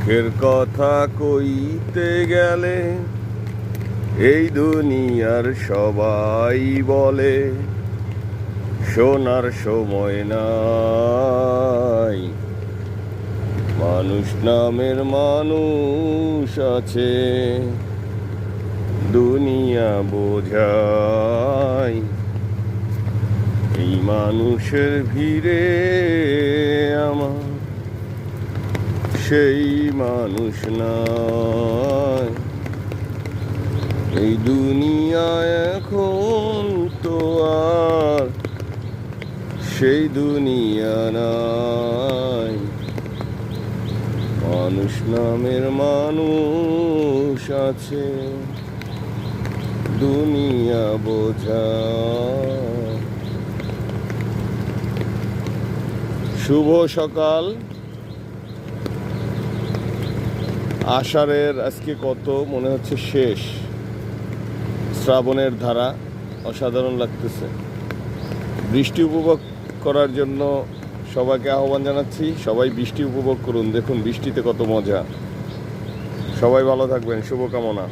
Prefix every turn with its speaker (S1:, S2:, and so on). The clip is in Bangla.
S1: দুঃখের কথা কইতে গেলে এই দুনিয়ার সবাই বলে শোনার সময় নাই। মানুষ নামের মানুষ আছে, দুনিয়া বোঝায়। এই মানুষের ভিড়ে আমার সেই মানুষ নাই। এই দুনিয়া এখন তো আর সেই দুনিয়া নাই। মানুষ নামের মানুষ আছে, দুনিয়া বোঝায়। শুভ সকাল। আষাঢ়ের আজকে কত মনে হচ্ছে শেষ, শ্রাবণের ধারা অসাধারণ লাগতেছে। বৃষ্টি উপভোগ করার জন্য সবাইকে আহ্বান জানাচ্ছি, সবাই বৃষ্টি উপভোগ করুন। দেখুন বৃষ্টিতে কত মজা। সবাই ভালো থাকবেন, শুভকামনা।